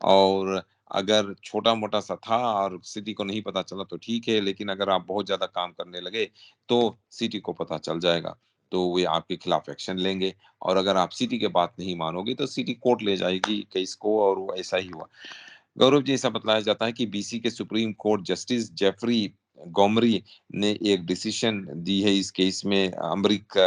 और अगर छोटा-मोटा सा था और सिटी को नहीं पता चला तो ठीक है, लेकिन अगर आप बहुत ज़्यादा काम करने लगे तो सिटी को पता चल जाएगा, तो वे आपके खिलाफ एक्शन लेंगे। और अगर आप सिटी की बात नहीं मानोगे तो सिटी कोर्ट ले जाएगी केस को, और वो ऐसा ही हुआ। गौरव जी, ऐसा बतलाया जाता है कि बीसी के सुप्रीम कोर्ट जस्टिस जेफरी गोमरी ने एक डिसीजन दी है इस केस में अमरीक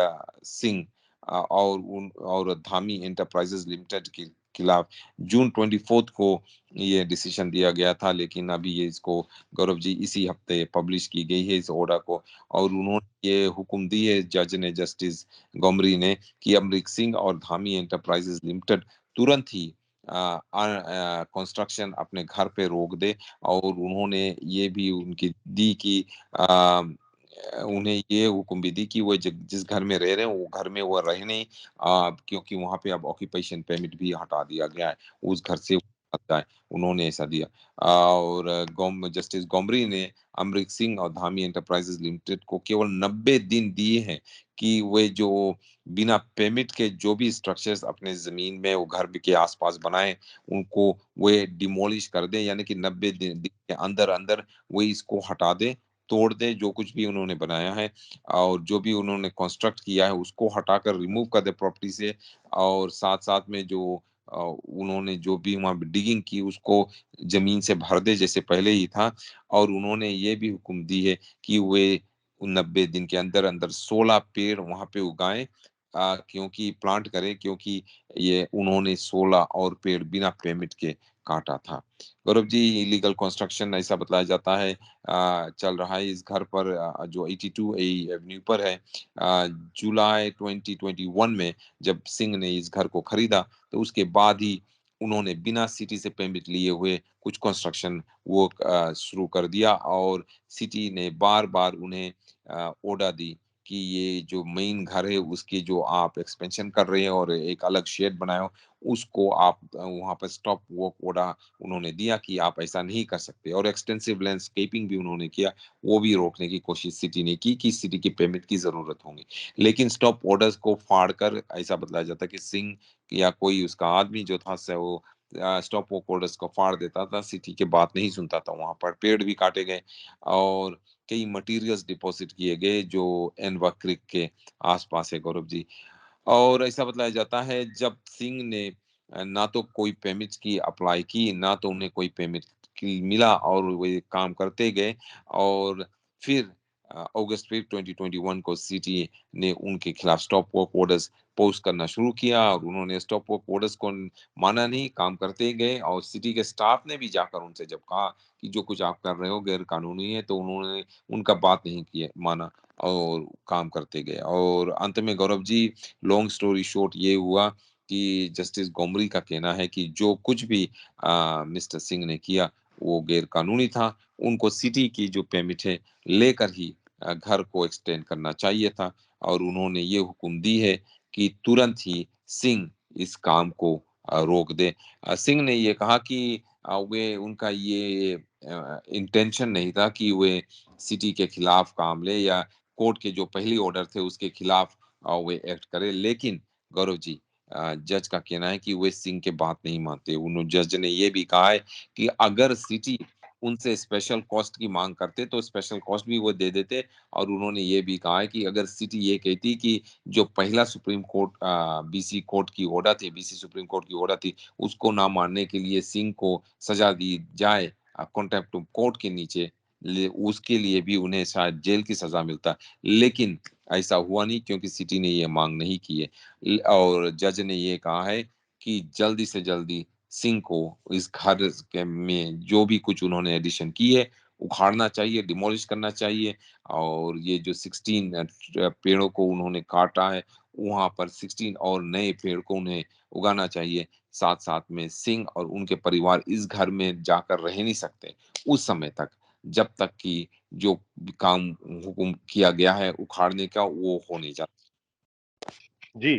सिंह और धामी एंटरप्राइजेज लिमिटेड के खिलाफ जून 24 को ये डिसीजन दिया गया था, लेकिन अभी ये इसको गौरव जी इसी हफ्ते पब्लिश की गई है इस ऑर्डर को। और उन्होंने ये हुक्म दी है जज ने, जस्टिस गोमरी ने, कि अमरीक सिंह और धामी एंटरप्राइजेज लिमिटेड तुरंत ही कंस्ट्रक्शन अपने घर पे रोक दे। और उन्होंने ये भी उनकी दी कि आ, उन्हें ये हुक्म भी दी कि वो जिस घर में रह रहे हैं वो घर में वो रहे नहीं, क्योंकि वहां पे अब ऑक्यूपेशन परमिट भी हटा दिया गया है, उस घर से हट जाए। उन्होंने ऐसा दिया। और जस्टिस गोमरी ने अमरीक सिंह और धामी एंटरप्राइजेज लिमिटेड को केवल 90 दिन दिए हैं कि वे जो बिना परमिट के जो भी स्ट्रक्चर्स अपने जमीन में वो घर के आसपास बनाए उनको वे डिमोलिश कर दे, यानी कि 90 दिन के अंदर अंदर वे इसको हटा दे, तोड़ दे जो कुछ भी उन्होंने बनाया है, और जो भी उन्होंने कंस्ट्रक्ट किया है उसको हटाकर रिमूव कर दे प्रॉपर्टी से। और साथ साथ में जो उन्होंने जो भी वहां डिगिंग की उसको जमीन से भर दे जैसे पहले ही था। और उन्होंने ये भी हुक्म दी है कि वे 90 दिन के अंदर अंदर 16 पेड़ वहां पे उगाएं, क्योंकि प्लांट करें, क्योंकि ये उन्होंने 16 और पेड़ बिना परमिट के काटा था। गौरव जी, इलीगल कंस्ट्रक्शन ऐसा बतलाया जाता है चल रहा है इस घर पर जो 82 ए एवेन्यू पर है। जुलाई 2021 में जब सिंह ने इस घर को खरीदा तो उसके बाद ही उन्होंने बिना सिटी से परमिट लिए हुए कुछ कंस्ट्रक्शन वर्क शुरू कर दिया और सिटी ने बार-बार उन्हें ऑर्डर दी कि ये जो मेन घर है उसकी जो आप एक्सपेंशन कर रहे हैं और एक अलग शेड बनाए हो, उसको आप वहाँ पर स्टॉप वर्क ऑर्डर उन्होंने दिया कि आप ऐसा नहीं कर सकते और एक्सटेंसिव लैंडस्केपिंग भी उन्होंने किया, वो भी रोकने की कोशिश सिटी ने की सिटी की परमिट की ज़रूरत होगी। लेकिन स्टॉप ऑर्डर्स को फाड़ कर ऐसा बतलाया जाता है कि सिंह या कोई उसका आदमी जो था वो स्टॉप वर्क ऑर्डर्स को फाड़ देता था, सिटी की बात नहीं सुनता था। वहाँ पर पेड़ भी काटे गए और कई मटेरियल्स डिपॉजिट किए गए जो एनवा क्रिक के आसपास है गौरव जी। और ऐसा बतलाया जाता है जब सिंह ने ना तो कोई परमिट की अप्लाई की, ना तो उन्हें कोई परमिट की मिला और वे काम करते गए और फिर अगस्त 5 2021 को सिटी ने उनके खिलाफ स्टॉप वर्क ऑर्डर्स पोस्ट करना शुरू किया और उन्होंने स्टॉप वर्क ऑर्डर्स को माना नहीं, काम करते गए और सिटी के स्टाफ ने भी जाकर उनसे जब कहा कि जो कुछ आप कर रहे हो गैर कानूनी है, तो उन्होंने उनका बात नहीं किया माना और काम करते गए और अंत में Gaurav ji long story short ये हुआ कि जस्टिस गोमरी का कहना है कि जो कुछ भी मिस्टर सिंह ने किया वो गैर कानूनी था। उनको सिटी की जो परमिट है लेकर ही घर को एक्सटेंड करना चाहिए था और उन्होंने ये हुक्म दी है कि तुरंत ही सिंह इस काम को रोक दे। सिंह ने ये कहा कि वे उनका ये इंटेंशन नहीं था कि वे सिटी के खिलाफ काम ले या कोर्ट के जो पहली ऑर्डर थे उसके खिलाफ वे एक्ट करे, लेकिन गौरव जी जज का कहना है कि वे सिंह के बात नहीं मानते। उन्होंने जज ने ये भी कहा है कि अगर सिटी उनसे स्पेशल कॉस्ट की मांग करते तो स्पेशल कॉस्ट भी वो दे देते और उन्होंने ये भी कहा है कि अगर सिटी ये कहती कि जो पहला सुप्रीम कोर्ट बीसी कोर्ट की ऑर्डर थी, बीसी सुप्रीम कोर्ट की ऑर्डर थी, उसको ना मानने के लिए सिंह को सजा दी जाए कॉन्टेम्प्ट ऑफ कोर्ट के नीचे, उसके लिए भी उन्हें शायद जेल की सजा मिलता, लेकिन ऐसा हुआ नहीं क्योंकि सिटी ने ये मांग नहीं की है और जज ने ये कहा है कि जल्दी से जल्दी सिंह को इस घर के में जो भी कुछ उन्होंने एडिशन की है उखाड़ना चाहिए, डिमोलिश करना चाहिए और ये जो 16 पेड़ों को उन्होंने काटा है वहां पर 16 और नए पेड़ को उन्हें उगाना चाहिए। साथ साथ में सिंह और उनके परिवार इस घर में जाकर रह नहीं सकते उस समय तक, जब तक कि जो काम हुक्म किया गया है उखाड़ने का वो हो नहीं जाता। जी,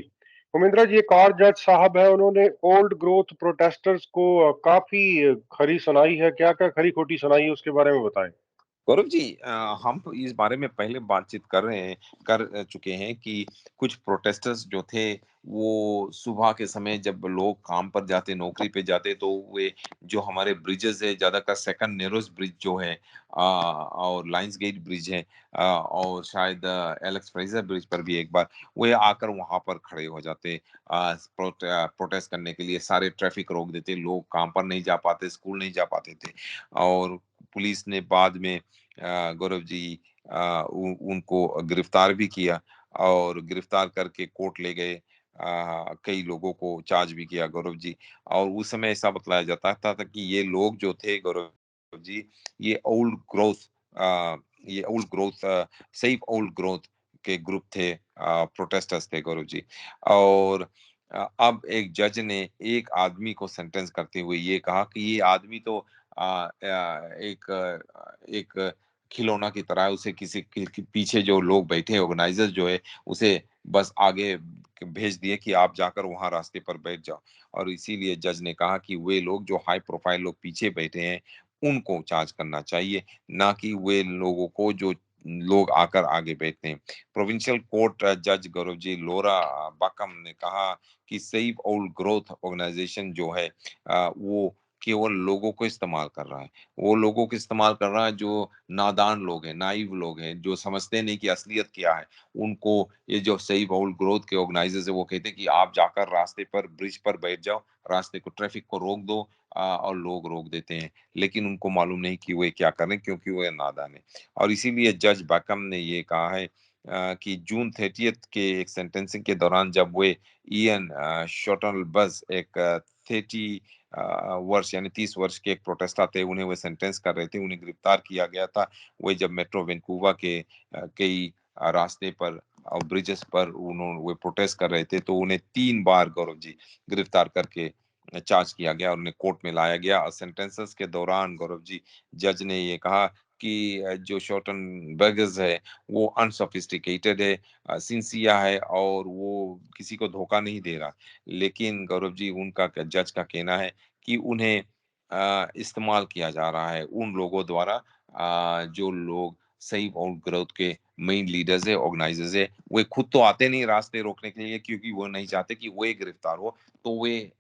उमेंद्रा जी, एक और जज साहब है, उन्होंने ओल्ड ग्रोथ प्रोटेस्टर्स को काफी खरी सुनाई है। क्या-क्या खरी खोटी सुनाई है उसके बारे में बताएं। गौरव जी हम तो इस बारे में पहले बातचीत कर चुके हैं कि कुछ प्रोटेस्टर्स जो थे वो सुबह के समय जब लोग काम पर जाते नौकरी पे जाते तो वे जो हमारे ब्रिजेस है ज्यादातर सेकंड नेरोस ब्रिज जो है और लाइंस गेट ब्रिज है और शायद एलेक्स फ्रेजर ब्रिज पर भी एक बार वे आकर वहां पर खड़े हो जाते प्रोटेस्ट करने के लिए, सारे ट्रैफिक रोक देते, लोग काम पर नहीं जा पाते, स्कूल नहीं जा पाते थे और पुलिस ने बाद में गौरव जी उनको गिरफ्तार भी किया और गिरफ्तार करके कोर्ट ले गए। कई लोगों को चार्ज भी किया गौरव जी और उस समय ऐसा बतलाया जाता था कि ये लोग जो थे गौरव जी ये ओल्ड ग्रोथ ये old growth safe old growth के ग्रुप थे, प्रोटेस्टर्स थे गौरव जी और अब एक जज ने एक आदमी को सेंटेंस करते हुए ये कहा कि ये आदमी तो एक खिलौना की तरह है, उसे किसी के पीछे जो लोग बैठे ऑर्गेनाइजर्स जो है उसे बस आगे भेज दिए कि आप जाकर वहां रास्ते पर बैठ जाओ और इसीलिए जज ने कहा कि वे लोग जो हाई प्रोफाइल लोग पीछे बैठे हैं उनको चार्ज करना चाहिए, ना कि वे लोगों को जो लोग आकर आगे बैठते हैं। प्रोविंशियल कोर्ट जज गौरव जी लोरा बाकम ने कहा कि सेव ओल्ड ग्रोथ ऑर्गेनाइजेशन जो है वो केवल लोगों को इस्तेमाल कर रहा है। वो लोगों को इस्तेमाल कर रहा है जो नादान लोग हैं, नाइव लोग हैं, जो समझते नहीं कि असलियत क्या है। उनको ये जो सही बाउल ग्रोथ के ऑर्गेनाइजर्स है वो कहते हैं कि आप जाकर रास्ते पर ब्रिज पर बैठ जाओ, रास्ते को ट्रैफिक को रोक दो और लोग रोक देते हैं। लेकिन उनको मालूम नहीं कि वे क्या कर रहे हैं क्योंकि वे नादान है। और इसीलिए जज बैकम ने ये कहा है कि जून 30 के एक सेंटेंसिंग के दौरान जब वे इयन शॉटल बस एक 30 वर्ष यानी 30 वर्ष के एक प्रोटेस्टा थे, उन्हें वो सेंटेंस कर रहे थे, उन्हें गिरफ्तार किया गया था। वही जब मेट्रो वैंकूवर के कई रास्ते पर और ब्रिजेस पर उन्होंने वो प्रोटेस्ट कर रहे थे तो उन्हें 3 बार गौरव जी गिरफ्तार करके चार्ज किया गया और उन्हें कोर्ट में लाया गया। सेंटेंसेस के दौरान गौरव जी, जज ने ये कहा कि जो शॉर्टनबर्गर्स है वो अनसोफिस्टिकेटेड है, सिंसियर है और वो किसी को धोखा नहीं दे रहा। लेकिन गौरव जी, उनका जज का कहना है कि उन्हें इस्तेमाल किया जा रहा है उन लोगों द्वारा जो लोग सही और ग्रोथ के मेन लीडर्स है, ऑर्गेनाइजर्स है। वे खुद तो आते नहीं रास्ते रोकने के लिए, क्योंकि वो नहीं चाहते कि वे गिरफ्तार हो। तो वे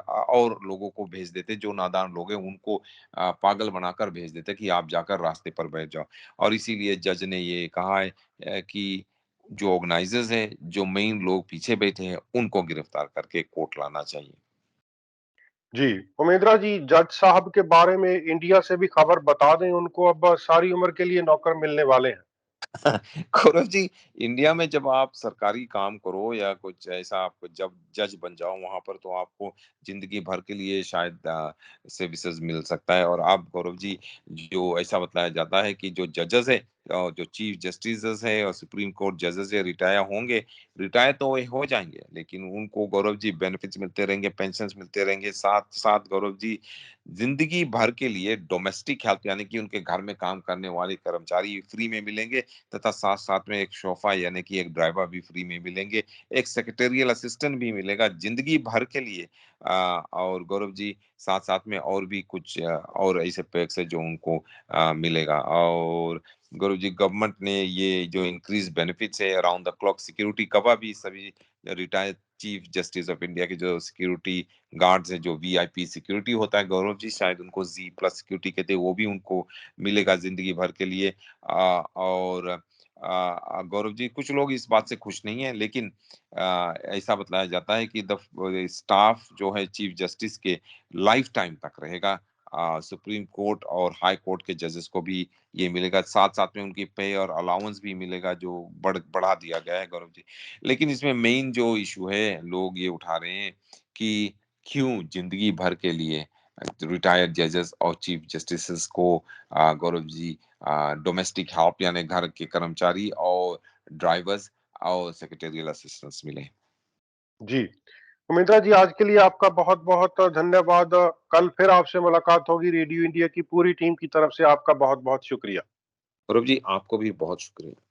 और लोगों को भेज देते, जो नादान लोग हैं उनको पागल बनाकर भेज देते कि आप जाकर रास्ते पर बैठ जाओ। और इसीलिए जज ने ये कहा है कि जो ऑर्गेनाइजर्स हैं, जो मेन लोग पीछे बैठे हैं, उनको गिरफ्तार करके कोर्ट लाना चाहिए। जी, उमेंद्रा जी, जज साहब के बारे में इंडिया से भी खबर बता दें उनको, अब सारी उम्र के लिए नौकर मिलने वाले हैं। गौरव जी, इंडिया में जब आप सरकारी काम करो या कुछ ऐसा, आप जब जज बन जाओ वहां पर, तो आपको जिंदगी भर के लिए शायद सर्विसेज मिल सकता है। और आप गौरव जी, जो ऐसा बताया जाता है कि जो जजेस है, जो चीफ जस्टिस है और सुप्रीम कोर्ट जजेस है, रिटायर होंगे। रिटायर तो वे हो जाएंगे, लेकिन उनको गौरव जी बेनिफिट्स मिलते रहेंगे, पेंशन मिलते रहेंगे। साथ साथ गौरव जी, जिंदगी भर के लिए डोमेस्टिक हेल्प, यानी कि उनके घर में काम करने वाले कर्मचारी फ्री में मिलेंगे, तथा साथ-साथ में एक शोफा यानी कि एक ड्राइवर भी फ्री में मिलेंगे, एक सेक्रेटेरियल असिस्टेंट भी मिलेगा जिंदगी भर के लिए। और गौरव जी, साथ-साथ में और भी कुछ और ऐसे पैक्स है जो उनको मिलेगा। और गौरव जी, गवर्नमेंट ने ये जो इंक्रीज बेनिफिट्स है, around the clock security cover भी सभी retired chief justice of India के जो सिक्योरिटी गार्ड्स हैं, जो वीआईपी सिक्योरिटी होता है गौरव जी, शायद उनको जी प्लस सिक्योरिटी कहते हैं, वो भी उनको मिलेगा जिंदगी भर के लिए। और गौरव जी, कुछ लोग इस बात से खुश नहीं है, लेकिन ऐसा बतलाया जाता है कि द स्टाफ जो है चीफ जस्टिस के लाइफ टाइम तक रहेगा। सुप्रीम कोर्ट और हाई कोर्ट के जजेस को भी ये मिलेगा। साथ साथ में उनकी पे और अलाउंस भी मिलेगा, जो बढ़ा दिया गया है गौरव जी। लेकिन इसमें मेन जो इशू है, लोग ये उठा रहे हैं कि क्यों जिंदगी भर के लिए रिटायर्ड जजेस और चीफ जस्टिस को गौरव जी डोमेस्टिक हेल्प यानी घर के कर्मचारी और ड्राइवर्स और सेक्रेटेरियल असिस्टेंट्स मिले। जी, उमेंद्रा जी, आज के लिए आपका बहुत-बहुत धन्यवाद। कल फिर आपसे मुलाकात होगी। रेडियो इंडिया की पूरी टीम की तरफ से आपका बहुत-बहुत शुक्रिया। गौरव जी, आपको भी बहुत शुक्रिया।